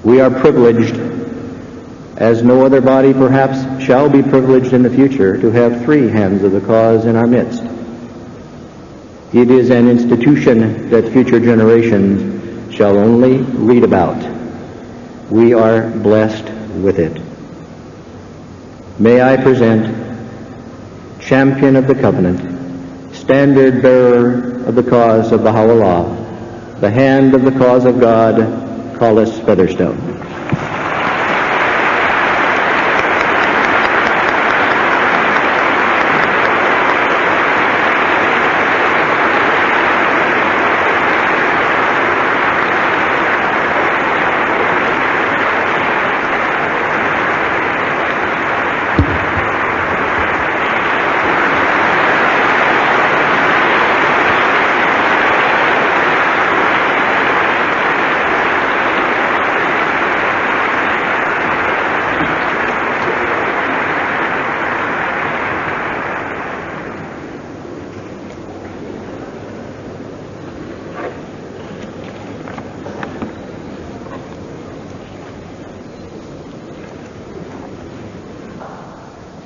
We are privileged, as no other body perhaps shall be privileged in the future, to have three hands of the cause in our midst. It is an institution that future generations shall only read about. We are blessed with it. May I present champion of the covenant, standard bearer of the cause of Baha'u'llah, the hand of the cause of God, Collis Featherstone.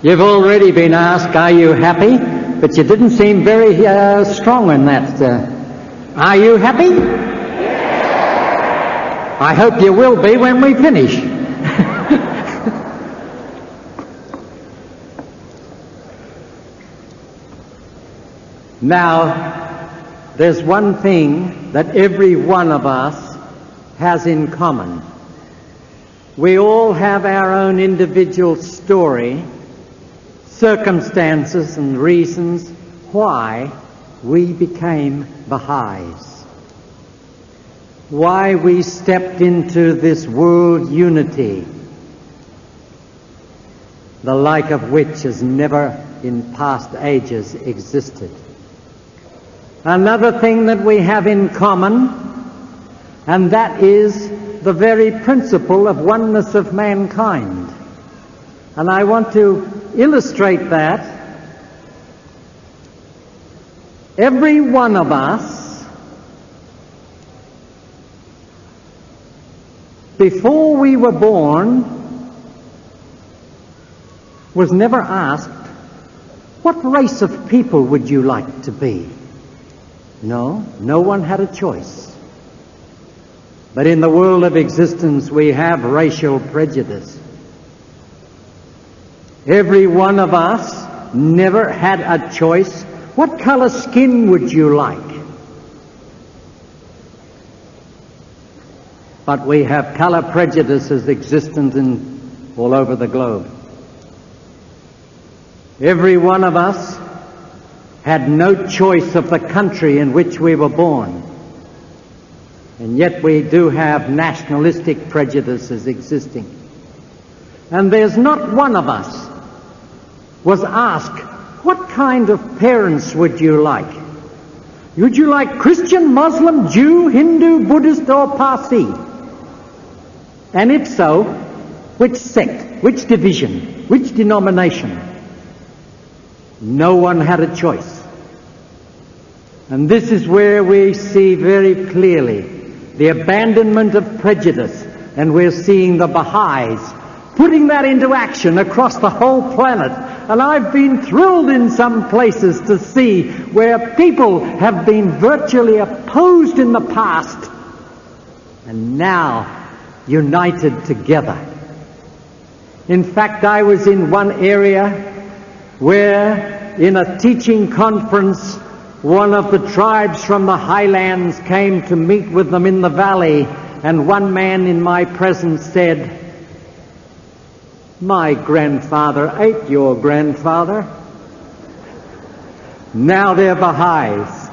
You've already been asked, are you happy? But you didn't seem very strong in that. Are you happy? Yes. I hope you will be when we finish. Now, there's one thing that every one of us has in common. We all have our own individual story, circumstances and reasons why we became Baha'is, why we stepped into this world unity, the like of which has never in past ages existed. Another thing that we have in common, and that is the very principle of oneness of mankind. And I want to illustrate that. Every one of us, before we were born, was never asked, what race of people would you like to be? No one had a choice. But in the world of existence, we have racial prejudice. Every one of us never had a choice. What color skin would you like? But we have color prejudices existent all over the globe. Every one of us had no choice of the country in which we were born. And yet we do have nationalistic prejudices existing. And there's not one of us was asked, what kind of parents would you like? Would you like Christian, Muslim, Jew, Hindu, Buddhist, or Parsi? And if so, which sect, which division, which denomination? No one had a choice. And this is where we see very clearly the abandonment of prejudice, and we're seeing the Baha'is putting that into action across the whole planet. And I've been thrilled in some places to see where people have been virtually opposed in the past and now united together. In fact, I was in one area where in a teaching conference, one of the tribes from the highlands came to meet with them in the valley, and one man in my presence said, my grandfather ate your grandfather. Now they're Baha'is.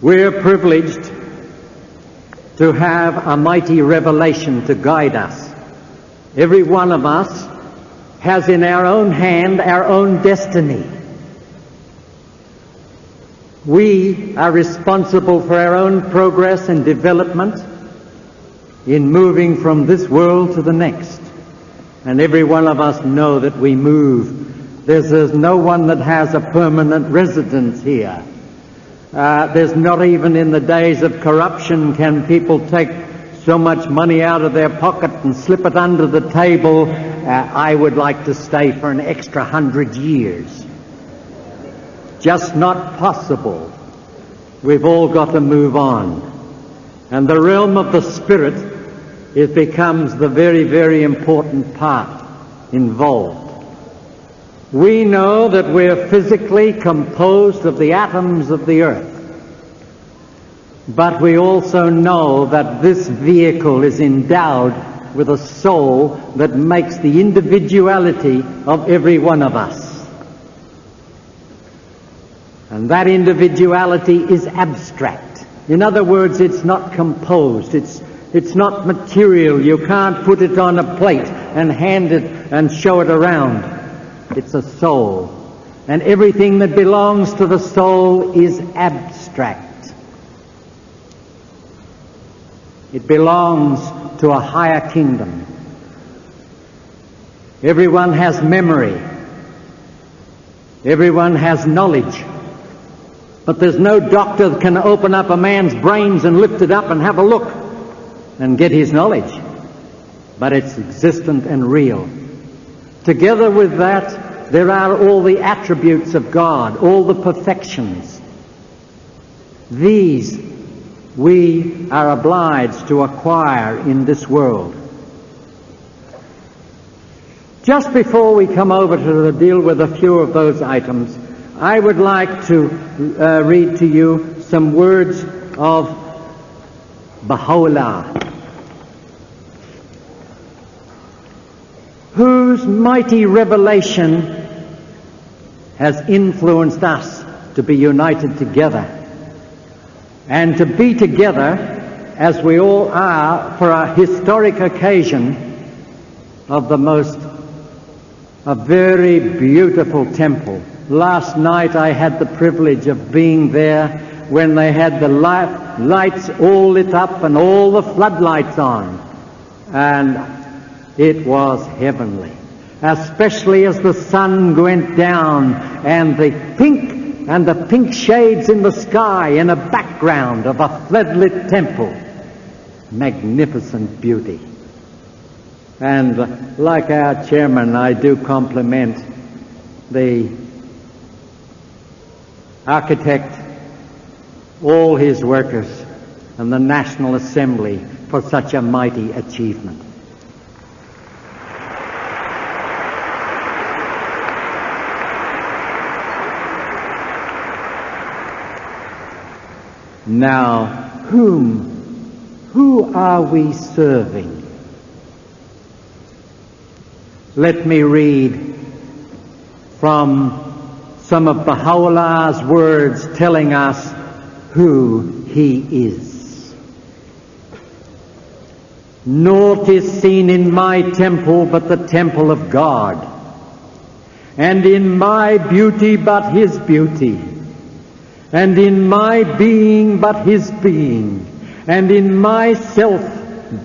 We're privileged to have a mighty revelation to guide us. Every one of us has in our own hand our own destiny. We are responsible for our own progress and development in moving from this world to the next. And every one of us know that we move. There's no one that has a permanent residence here. There's not even in the days of corruption can people take so much money out of their pocket and slip it under the table. I would like to stay for an extra 100 years. Just not possible. We've all got to move on. And the realm of the Spirit, it becomes the very, very important part involved. We know that we're physically composed of the atoms of the earth. But we also know that this vehicle is endowed with a soul that makes the individuality of every one of us. And that individuality is abstract. In other words, it's not composed. It's not material. You can't put it on a plate and hand it and show it around. It's a soul. And everything that belongs to the soul is abstract. It belongs to a higher kingdom. Everyone has memory. Everyone has knowledge. But there's no doctor that can open up a man's brains and lift it up and have a look and get his knowledge. But it's existent and real. Together with that, there are all the attributes of God, all the perfections. These we are obliged to acquire in this world. Just before we come over to deal with a few of those items, I would like to read to you some words of Baha'u'llah, whose mighty revelation has influenced us to be united together and to be together as we all are for a historic occasion of a very beautiful temple. Last night I had the privilege of being there when they had the lights all lit up and all the floodlights on. And it was heavenly, especially as the sun went down and the pink shades in the sky in a background of a floodlit temple. Magnificent beauty. And like our chairman, I do compliment the architect, all his workers, and the National Assembly for such a mighty achievement. Now, who are we serving? Let me read from some of Baha'u'llah's words telling us who he is. Naught is seen in my temple but the temple of God, and in my beauty but his beauty, and in my being but his being, and in myself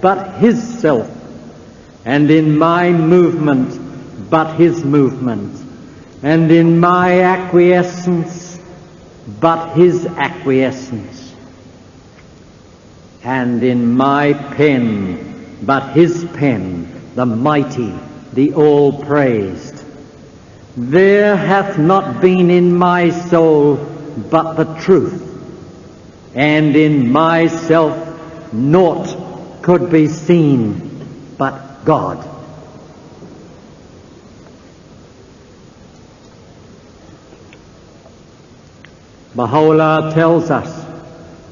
but his self, and in my movement but his movement, and in my acquiescence but his acquiescence, and in my pen but his pen, the mighty, the all-praised. There hath not been in my soul but the truth, and in myself naught could be seen but God. Baha'u'llah tells us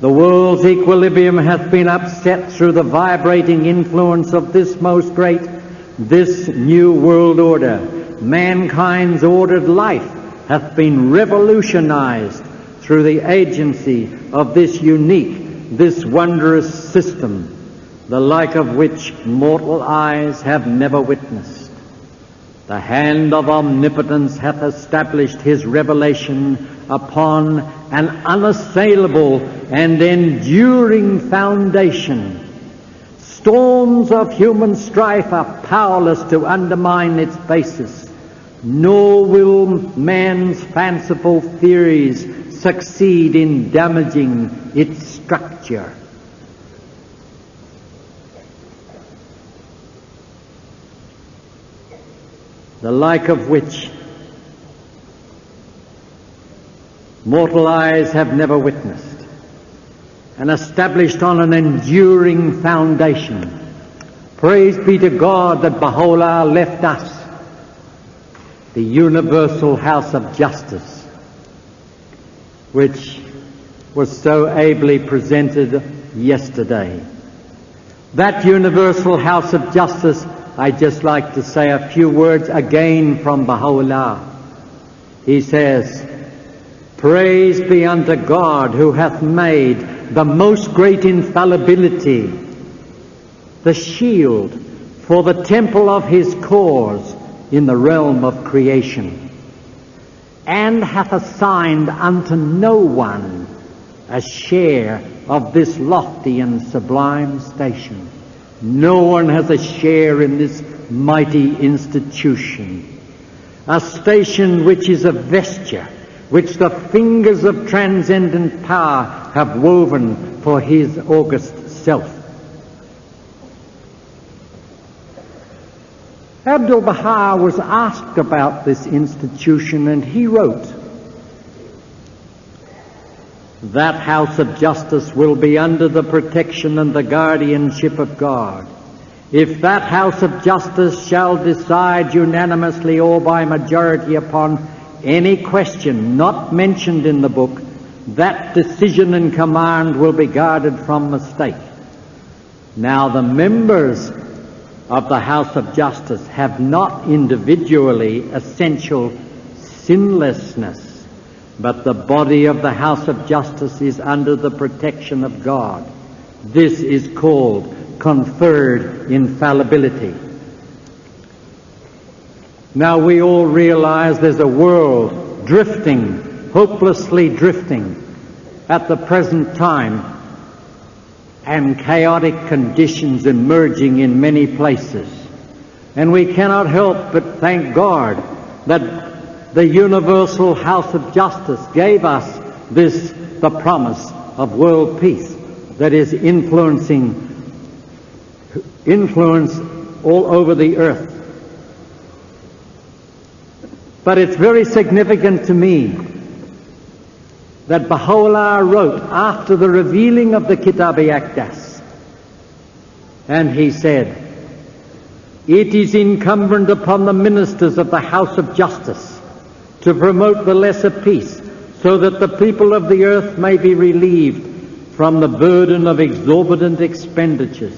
the world's equilibrium hath been upset through the vibrating influence of this most great, this new world order. Mankind's ordered life hath been revolutionized through the agency of this unique, this wondrous system, the like of which mortal eyes have never witnessed. The hand of omnipotence hath established his revelation upon an unassailable and enduring foundation, storms of human strife are powerless to undermine its basis, nor will man's fanciful theories succeed in damaging its structure. The like of which mortal eyes have never witnessed, and established on an enduring foundation. Praise be to God that Baha'u'llah left us the universal house of justice, which was so ably presented yesterday. That universal house of justice, I'd just like to say a few words again from Baha'u'llah. He says, "Praise be unto God who hath made the most great infallibility the shield for the temple of his cause in the realm of creation, and hath assigned unto no one a share of this lofty and sublime station." No one has a share in this mighty institution, a station which is a vesture which the fingers of transcendent power have woven for his august self. Abdu'l-Baha was asked about this institution, and he wrote, "That house of justice will be under the protection and the guardianship of God. If that house of justice shall decide unanimously or by majority upon any question not mentioned in the book, that decision and command will be guarded from mistake. Now the members of the house of justice have not individually essential sinlessness, but the body of the house of justice is under the protection of God. This is called conferred infallibility." Now we all realize there's a world drifting, hopelessly drifting at the present time, and chaotic conditions emerging in many places. And we cannot help but thank God that the universal house of justice gave us the promise of world peace that is influence all over the earth. But it's very significant to me that Baha'u'llah wrote after the revealing of the Kitab-i-Aqdas, and he said, "It is incumbent upon the ministers of the house of justice to promote the lesser peace, so that the people of the earth may be relieved from the burden of exorbitant expenditures.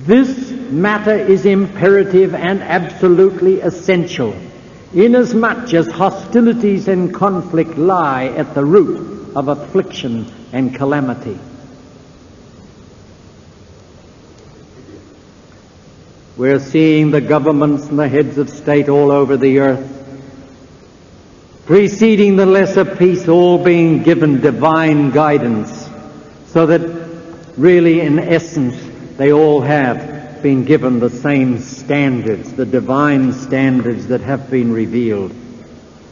This matter is imperative and absolutely essential, inasmuch as hostilities and conflict lie at the root of affliction and calamity." We're seeing the governments and the heads of state all over the earth, preceding the lesser peace, all being given divine guidance, so that really in essence they all have been given the same standards, the divine standards that have been revealed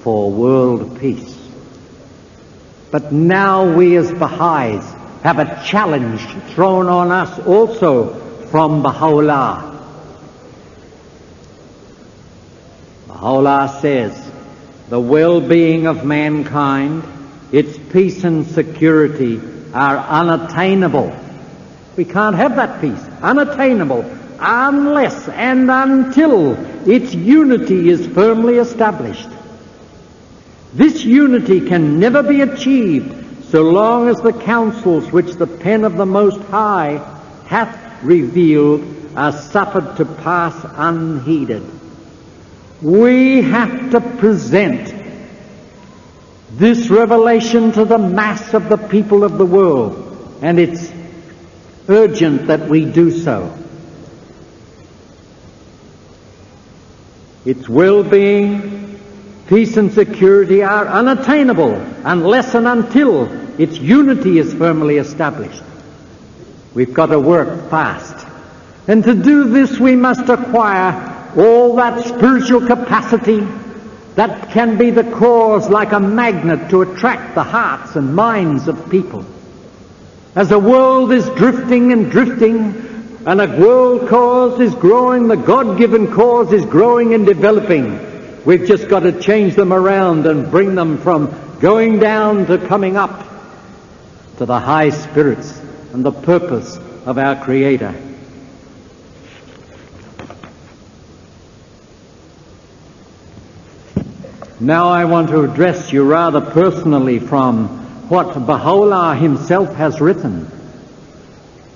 for world peace. But now we as Baha'is have a challenge thrown on us also from Baha'u'llah. Baha'u'llah says, "The well-being of mankind, its peace and security are unattainable." We can't have that peace, unattainable, unless and until its unity is firmly established. This unity can never be achieved so long as the counsels which the pen of the Most High hath revealed are suffered to pass unheeded. We have to present this revelation to the mass of the people of the world, and it's urgent that we do so. Its well-being, peace and security are unattainable unless and until its unity is firmly established. We've got to work fast. And to do this we must acquire all that spiritual capacity that can be the cause, like a magnet, to attract the hearts and minds of people. As the world is drifting and drifting, and a world cause is growing, the God-given cause is growing and developing. We've just got to change them around and bring them from going down to coming up to the high spirits and the purpose of our Creator. Now I want to address you rather personally from what Baha'u'llah himself has written.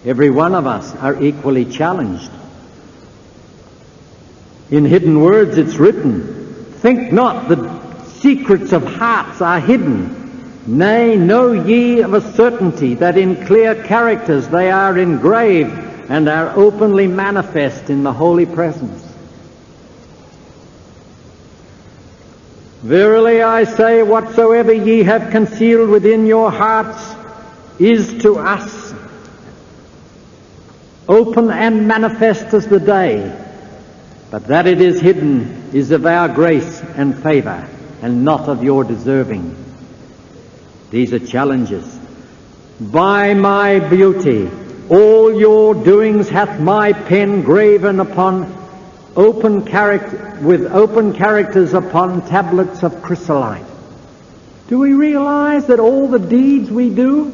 Every one of us are equally challenged. In hidden words it's written, "Think not the secrets of hearts are hidden. Nay, know ye of a certainty that in clear characters they are engraved and are openly manifest in the holy presence. Verily I say, whatsoever ye have concealed within your hearts is to us open and manifest as the day, but that it is hidden is of our grace and favor, and not of your deserving." These are challenges. "By my beauty all your doings hath my pen graven upon with open characters upon tablets of chrysolite." Do we realize that all the deeds we do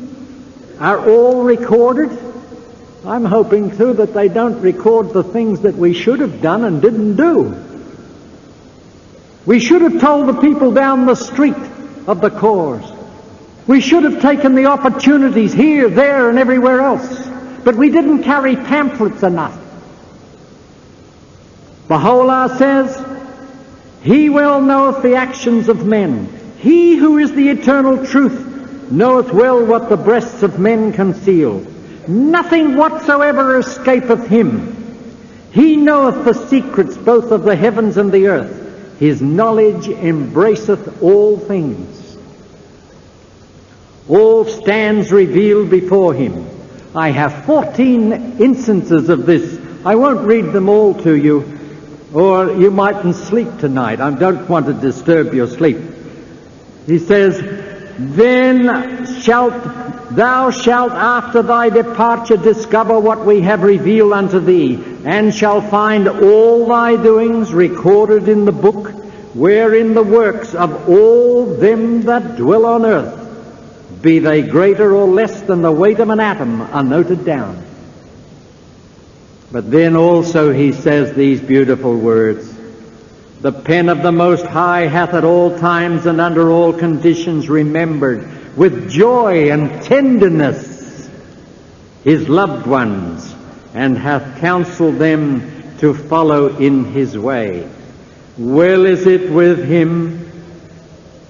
are all recorded? I'm hoping, too, that they don't record the things that we should have done and didn't do. We should have told the people down the street of the cause. We should have taken the opportunities here, there, and everywhere else. But we didn't carry pamphlets enough. Baha'u'llah says, "He well knoweth the actions of men. He who is the eternal truth knoweth well what the breasts of men conceal. Nothing whatsoever escapeth him. He knoweth the secrets both of the heavens and the earth. His knowledge embraceth all things. All stands revealed before him." I have 14 instances of this. I won't read them all to you, or you mightn't sleep tonight. I don't want to disturb your sleep. He says, "Then thou shalt after thy departure discover what we have revealed unto thee, and shall find all thy doings recorded in the book, wherein the works of all them that dwell on earth, be they greater or less than the weight of an atom, are noted down." But then also he says these beautiful words, "The pen of the Most High hath at all times and under all conditions remembered with joy and tenderness his loved ones, and hath counseled them to follow in his way. Well is it with him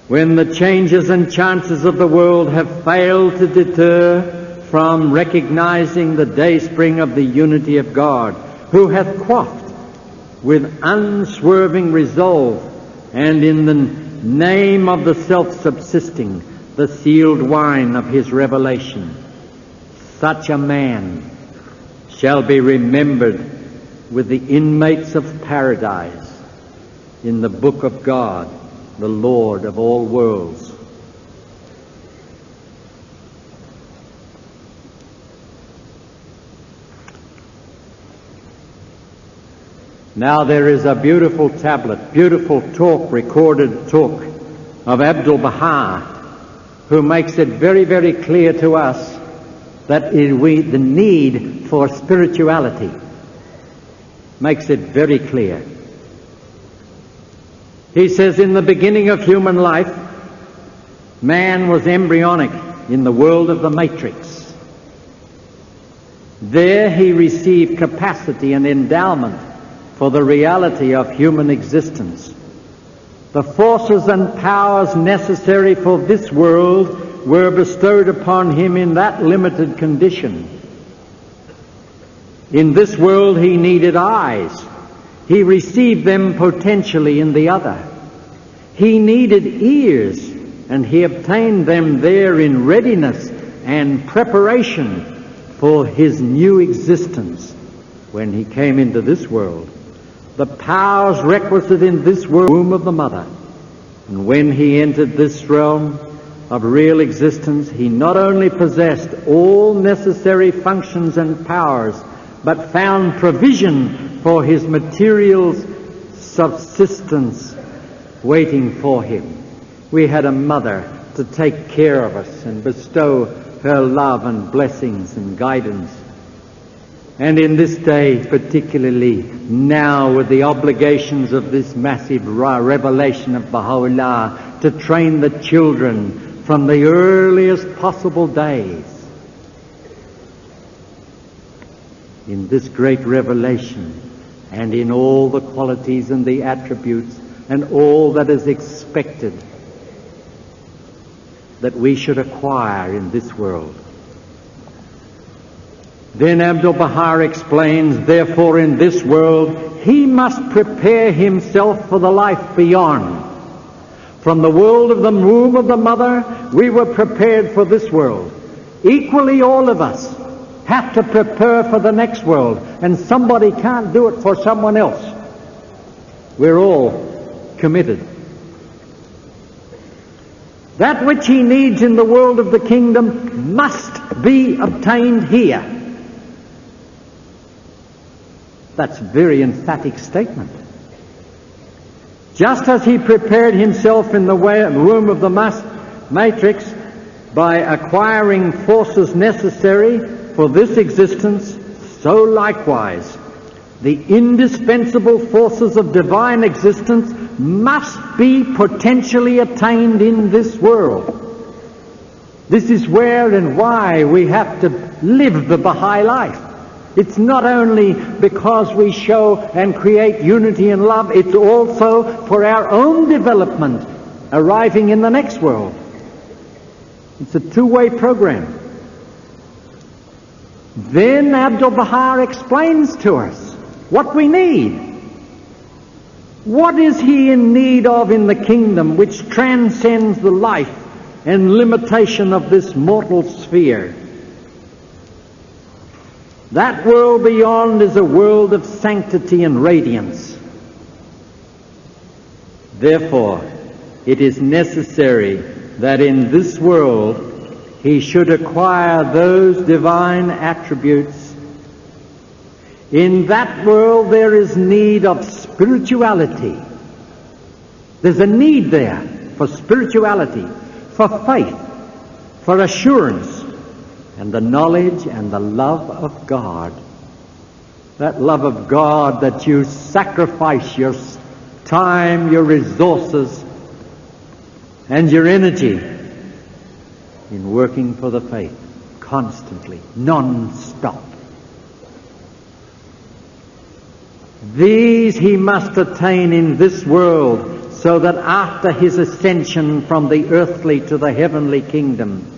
when the changes and chances of the world have failed to deter from recognizing the dayspring of the unity of God, who hath quaffed with unswerving resolve, and in the name of the self-subsisting, the sealed wine of his revelation. Such a man shall be remembered with the inmates of paradise in the book of God, the Lord of all worlds." Now there is a beautiful tablet, beautiful talk, recorded talk of Abdul-Baha, who makes it very, very clear to us that the need for spirituality. Makes it very clear. He says, "In the beginning of human life, man was embryonic in the world of the matrix. There he received capacity and endowment for the reality of human existence. The forces and powers necessary for this world were bestowed upon him in that limited condition. In this world he needed eyes. He received them potentially in the other. He needed ears, and he obtained them there in readiness and preparation for his new existence. when he came into this world, the powers requisite in this world, womb of the mother. And when he entered this realm of real existence, he not only possessed all necessary functions and powers, but found provision for his material subsistence waiting for him. We had a mother to take care of us and bestow her love and blessings and guidance. And in this day, particularly now with the obligations of this massive revelation of Baha'u'llah, to train the children from the earliest possible days in this great revelation and in all the qualities and the attributes and all that is expected that we should acquire in this world. Then Abdu'l-Baha explains, therefore in this world he must prepare himself for the life beyond. From the world of the womb of the mother, we were prepared for this world. Equally, all of us have to prepare for the next world, and somebody can't do it for someone else. We're all committed. That which he needs in the world of the kingdom must be obtained here. That's a very emphatic statement. Just as he prepared himself in the womb of the matrix by acquiring forces necessary for this existence, so likewise the indispensable forces of divine existence must be potentially attained in this world. This is where and why we have to live the Baha'i life. It's not only because we show and create unity and love, it's also for our own development arriving in the next world. It's a two-way program. Then Abdu'l-Baha explains to us what we need. What is he in need of in the kingdom which transcends the life and limitation of this mortal sphere? That world beyond is a world of sanctity and radiance. Therefore, it is necessary that in this world he should acquire those divine attributes. In that world there is need of spirituality. There's a need there for spirituality, for faith, for assurance, and the knowledge and the love of God. That love of God that you sacrifice your time, your resources, and your energy in working for the faith constantly, non-stop. These he must attain in this world, so that after his ascension from the earthly to the heavenly kingdom,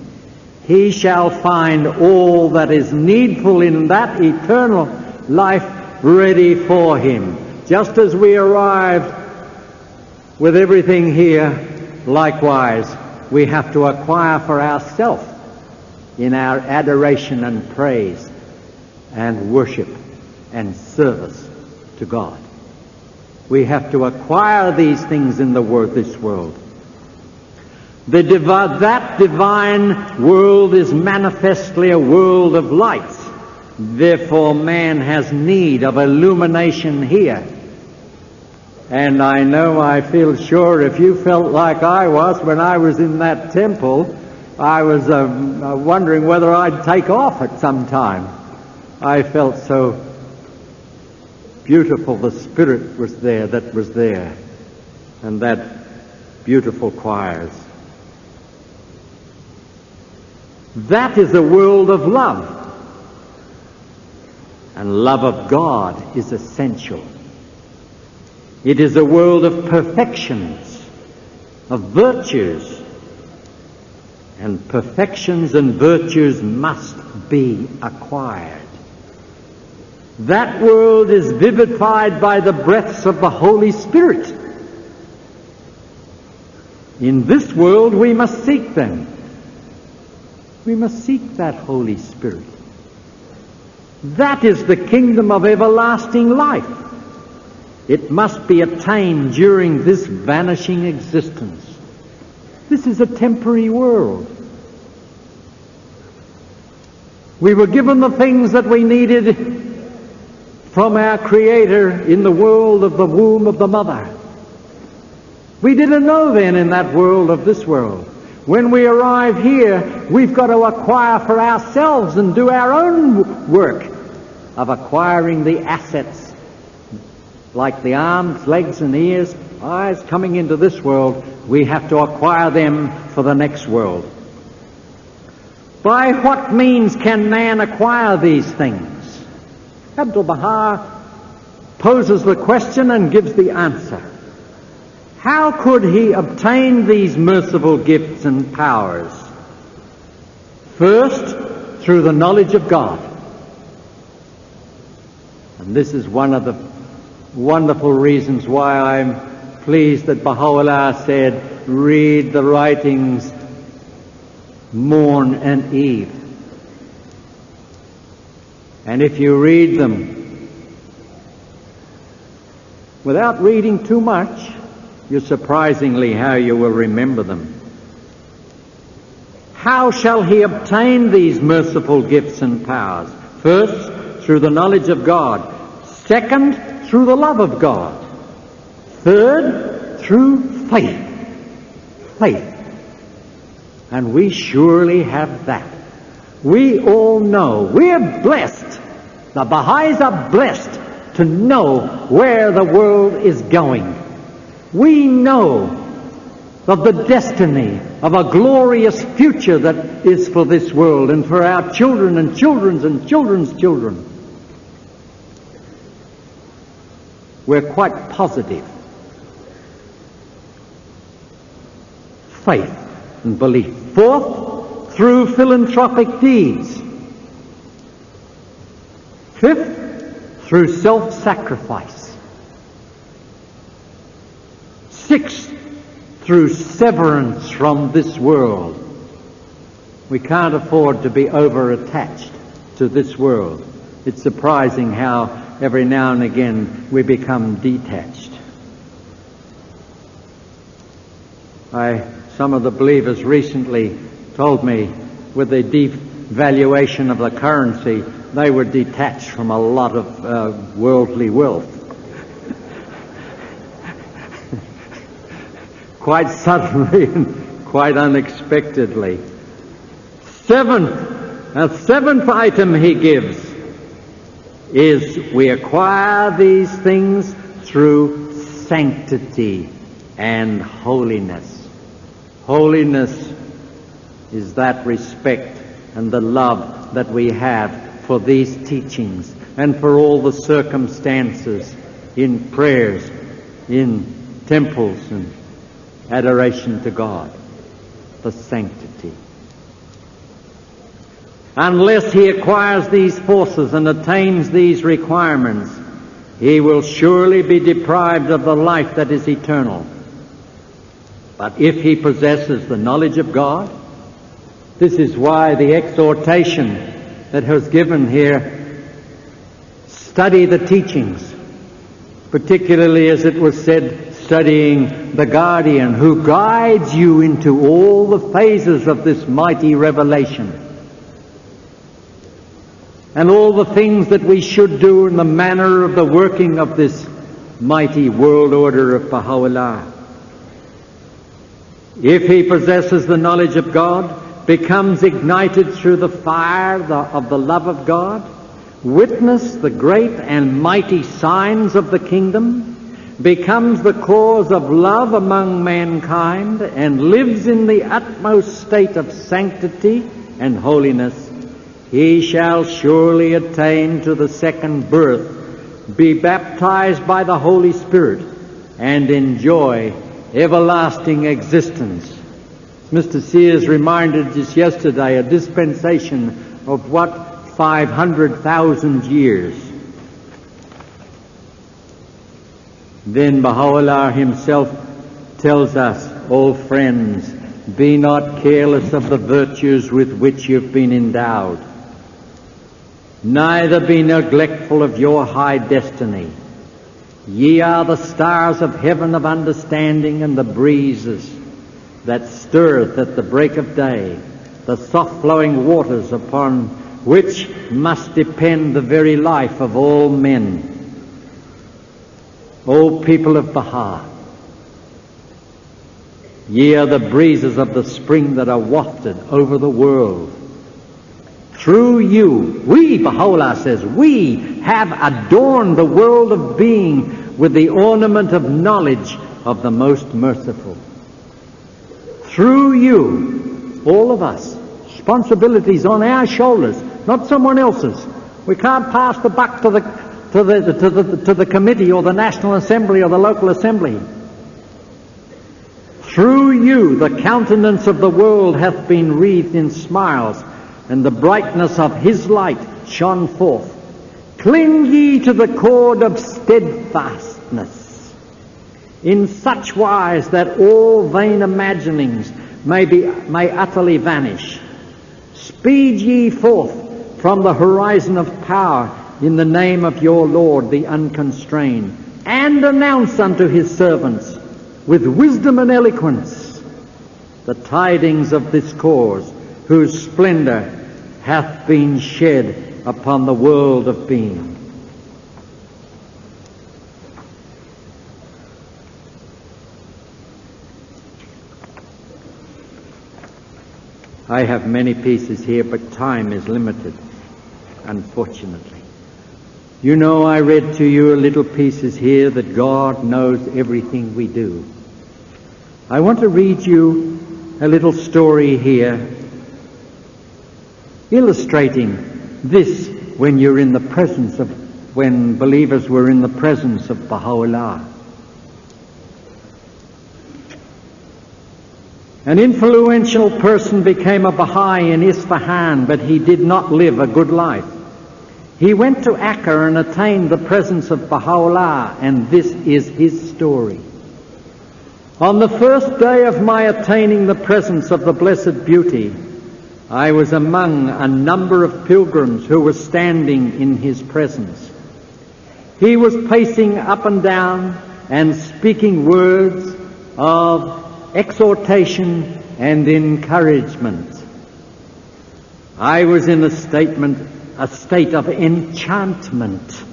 he shall find all that is needful in that eternal life ready for him. Just as we arrived with everything here, likewise, we have to acquire for ourselves in our adoration and praise and worship and service to God. We have to acquire these things in this world. That divine world is manifestly a world of lights. Therefore, man has need of illumination here. And I feel sure if you felt like I was when I was in that temple, I was wondering whether I'd take off at some time. I felt so beautiful. The Spirit was there, and that beautiful choirs. That is a world of love. And love of God is essential. It is a world of perfections, of virtues. And perfections and virtues must be acquired. That world is vivified by the breaths of the Holy Spirit. In this world we must seek them. We must seek that Holy Spirit. That is the kingdom of everlasting life. It must be attained during this vanishing existence. This is a temporary world. We were given the things that we needed from our Creator in the world of the womb of the mother. We didn't know then in that world of this world. When we arrive here, we've got to acquire for ourselves and do our own work of acquiring the assets, like the arms, legs and ears, eyes coming into this world. We have to acquire them for the next world. By what means can man acquire these things? Abdu'l-Baha poses the question and gives the answer. How could he obtain these merciful gifts and powers? First, through the knowledge of God. And this is one of the wonderful reasons why I'm pleased that Baha'u'llah said, read the writings morn and eve. And if you read them without reading too much, you're surprisingly how you will remember them. How shall he obtain these merciful gifts and powers? First, through the knowledge of God. Second, through the love of God. Third, through faith. Faith. And we surely have that. We all know. We're blessed. The Baha'is are blessed to know where the world is going. We know of the destiny of a glorious future that is for this world and for our children and children's and children's children. We're quite positive. Faith and belief. Fourth, through philanthropic deeds. Fifth, through self-sacrifice. Sixth, through severance from this world. We can't afford to be over-attached to this world. It's surprising how every now and again we become detached. Some of the believers recently told me with the devaluation of the currency, they were detached from a lot of worldly wealth. Quite suddenly and quite unexpectedly. A seventh item he gives is we acquire these things through sanctity and holiness. Holiness is that respect and the love that we have for these teachings and for all the circumstances in prayers, in temples and adoration to God. The sanctity. Unless he acquires these forces and attains these requirements, he will surely be deprived of the life that is eternal. But if he possesses the knowledge of God, this is why the exhortation that was given here, study the teachings, particularly as it was said, studying the guardian who guides you into all the phases of this mighty revelation. And all the things that we should do in the manner of the working of this mighty world order of Baha'u'llah. If he possesses the knowledge of God, becomes ignited through the fire of the love of God, witness the great and mighty signs of the kingdom, becomes the cause of love among mankind, and lives in the utmost state of sanctity and holiness, he shall surely attain to the second birth, be baptized by the Holy Spirit, and enjoy everlasting existence. Mr. Sears reminded us yesterday, a dispensation of what? 500,000 years. Then Baha'u'llah himself tells us, "O friends, be not careless of the virtues with which you've been endowed." neither be neglectful of your high destiny. Ye are the stars of heaven of understanding, and the breezes that stirreth at the break of day, the soft-flowing waters upon which must depend the very life of all men. O people of Baha, ye are the breezes of the spring that are wafted over the world. Through you, we, Baha'u'llah says, we have adorned the world of being with the ornament of knowledge of the most merciful. Through you, all of us, responsibilities on our shoulders, not someone else's. We can't pass the buck to the committee or the National Assembly or the local assembly. Through you, the countenance of the world hath been wreathed in smiles, and the brightness of his light shone forth. Cling ye to the cord of steadfastness, in such wise that all vain imaginings may utterly vanish. Speed ye forth from the horizon of power in the name of your Lord, the unconstrained, and announce unto his servants with wisdom and eloquence the tidings of this cause, whose splendor hath been shed upon the world of being. I have many pieces here, but time is limited, unfortunately. You know, I read to you little pieces here that God knows everything we do. I want to read you a little story here illustrating this when believers were in the presence of Baha'u'llah. An influential person became a Baha'i in Isfahan, but he did not live a good life. He went to Akka and attained the presence of Baha'u'llah, and this is his story. On the first day of my attaining the presence of the Blessed Beauty, I was among a number of pilgrims who were standing in his presence. He was pacing up and down and speaking words of exhortation and encouragement. I was in a state of enchantment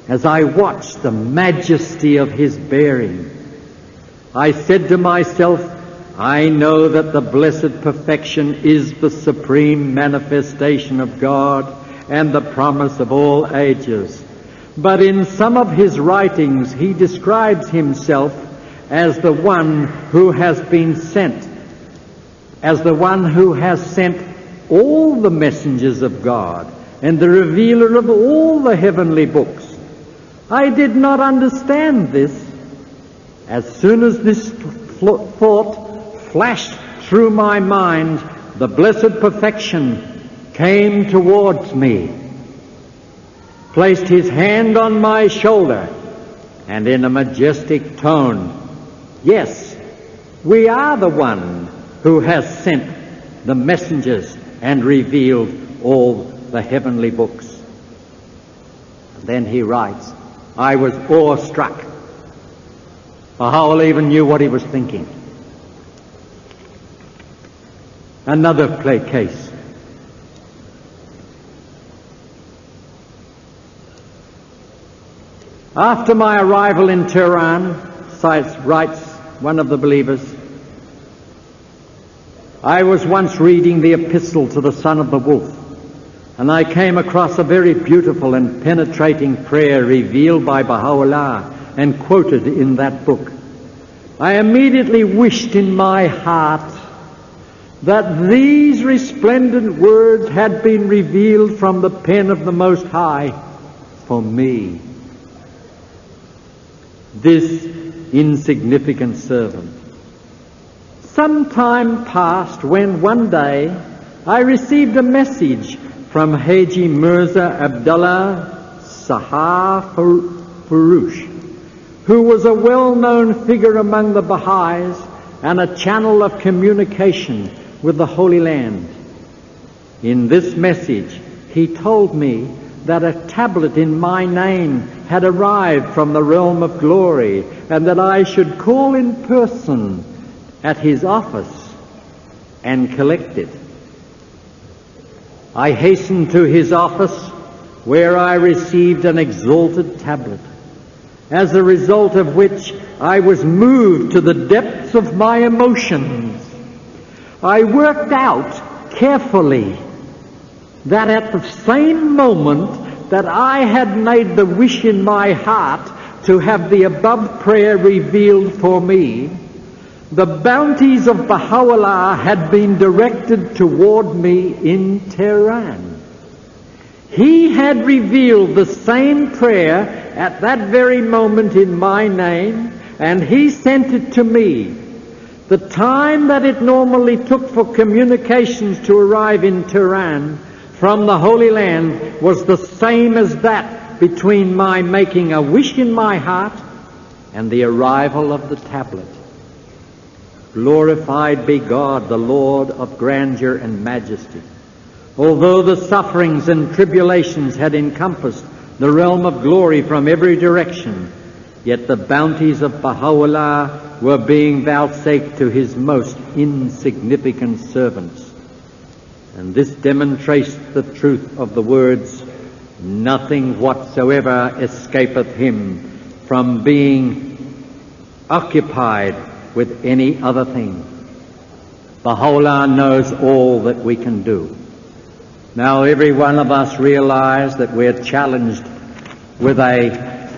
as I watched the majesty of his bearing. I said to myself, I know that the blessed perfection is the supreme manifestation of God and the promise of all ages. But in some of his writings he describes himself as the one who has been sent, as the one who has sent all the messengers of God and the revealer of all the heavenly books. I did not understand this. As soon as this thought flashed through my mind, the blessed perfection came towards me, placed his hand on my shoulder, and in a majestic tone, yes, we are the one who has sent the messengers and revealed all the heavenly books. And then he writes, I was awestruck. Baha'u'llah even knew what he was thinking. Another case. After my arrival in Tehran, writes one of the believers, I was once reading the epistle to the son of the wolf, and I came across a very beautiful and penetrating prayer revealed by Baha'u'llah and quoted in that book. I immediately wished in my heart that these resplendent words had been revealed from the pen of the Most High for me, this insignificant servant. Some time passed when one day I received a message from Haji Mirza Abdullah Sahar Farush, who was a well-known figure among the Baha'is and a channel of communication with the Holy Land. In this message, he told me that a tablet in my name had arrived from the realm of glory, and that I should call in person at his office and collect it. I hastened to his office, where I received an exalted tablet, as a result of which I was moved to the depths of my emotions. I worked out carefully that at the same moment that I had made the wish in my heart to have the above prayer revealed for me, the bounties of Baha'u'llah had been directed toward me in Tehran. He had revealed the same prayer at that very moment in my name, and he sent it to me. The time that it normally took for communications to arrive in Tehran from the Holy Land was the same as that between my making a wish in my heart and the arrival of the tablet. Glorified be God, the Lord of grandeur and majesty. Although the sufferings and tribulations had encompassed the realm of glory from every direction, yet the bounties of Baha'u'llah were being vouchsafed to his most insignificant servants. And this demonstrates the truth of the words, "Nothing whatsoever escapeth him from being occupied with any other thing." Baha'u'llah knows all that we can do. Now every one of us realize that we're challenged with a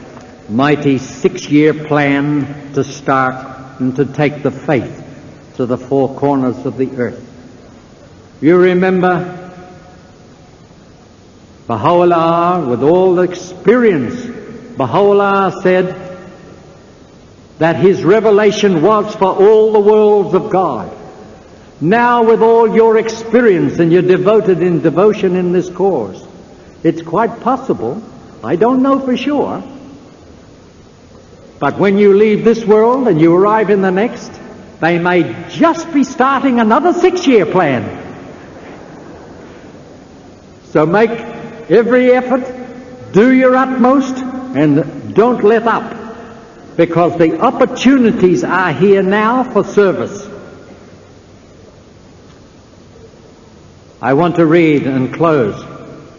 mighty 6-year plan to start and to take the faith to the 4 corners of the earth. You remember Baha'u'llah, with all the experience, Baha'u'llah said that his revelation was for all the worlds of God. Now, with all your experience and your devotion in this cause, it's quite possible, I don't know for sure, but when you leave this world and you arrive in the next, they may just be starting another 6-year plan. So make every effort, do your utmost, and don't let up, because the opportunities are here now for service. I want to read and close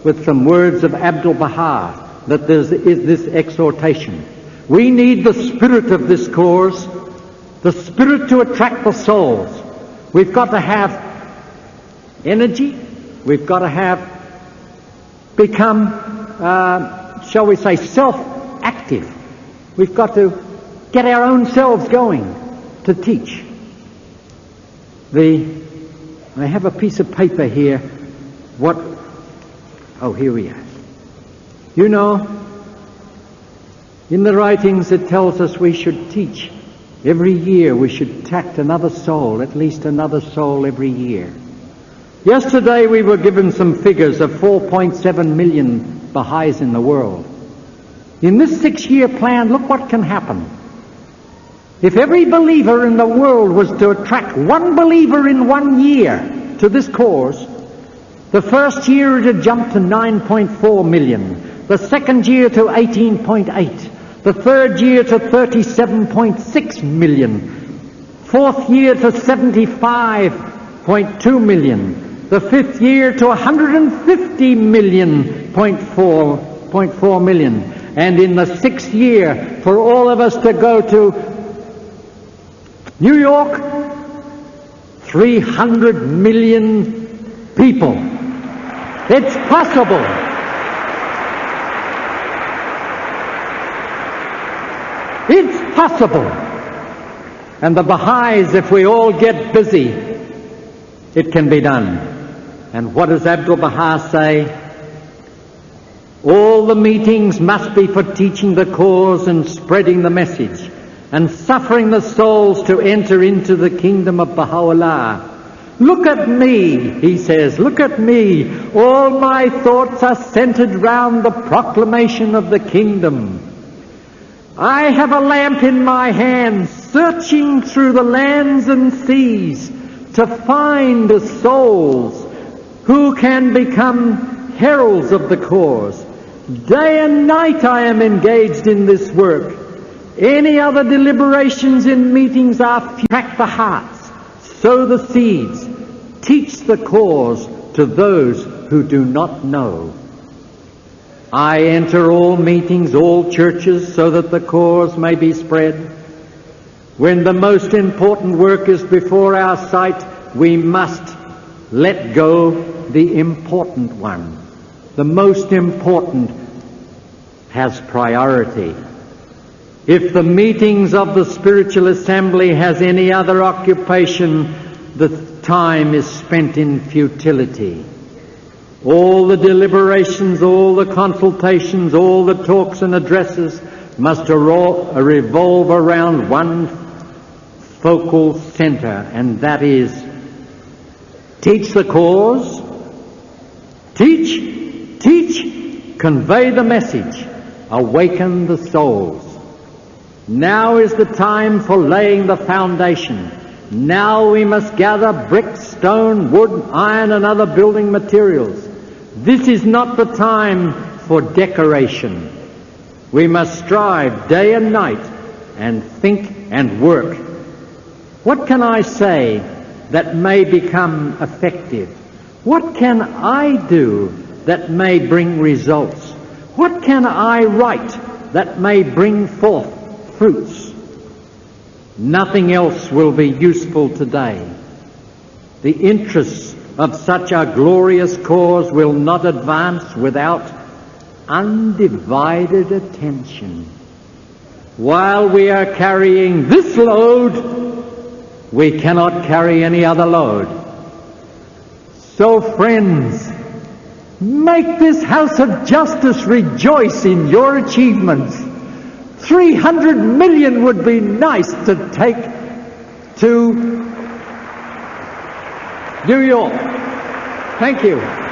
with some words of Abdu'l-Baha, that there is this exhortation. We need the spirit of this cause, the spirit to attract the souls. We've got to have energy, we've got to become, shall we say, self-active. We've got to get our own selves going to teach. I have a piece of paper here. Here we are. You know, in the writings it tells us we should teach. Every year we should tact another soul, at least another soul every year. Yesterday we were given some figures of 4.7 million Baha'is in the world. In this 6-year plan, look what can happen. If every believer in the world was to attract one believer in 1 year to this cause, the first year it would jump to 9.4 million, the second year to 18.8, the third year to 37.6 million, fourth year to 75.2 million, the fifth year to 150 million, 0.4 million, and in the 6th year for all of us to go to New York, 300 million people. It's possible. It's possible. And the Baha'is, if we all get busy, it can be done. And what does Abdu'l-Baha say? All the meetings must be for teaching the cause and spreading the message, and suffering the souls to enter into the kingdom of Baha'u'llah. Look at me, he says, look at me. All my thoughts are centered round the proclamation of the kingdom. I have a lamp in my hand, searching through the lands and seas to find the souls who can become heralds of the cause. Day and night I am engaged in this work. Any other deliberations in meetings are track the hearts, sow the seeds, teach the cause to those who do not know. I enter all meetings, all churches, so that the cause may be spread. When the most important work is before our sight, we must let go the important one. The most important has priority. If the meetings of the spiritual assembly has any other occupation, the time is spent in futility. All the deliberations, all the consultations, all the talks and addresses must revolve around one focal center, and that is teach the cause, teach, convey the message, awaken the souls. Now is the time for laying the foundation. Now we must gather brick, stone, wood, iron, and other building materials. This is not the time for decoration. We must strive day and night and think and work. What can I say that may become effective? What can I do that may bring results? What can I write that may bring forth fruits? Nothing else will be useful today. The interests of such a glorious cause will not advance without undivided attention. While we are carrying this load, we cannot carry any other load. So, friends, make this house of justice rejoice in your achievements. 300 million would be nice to take to New York. Thank you.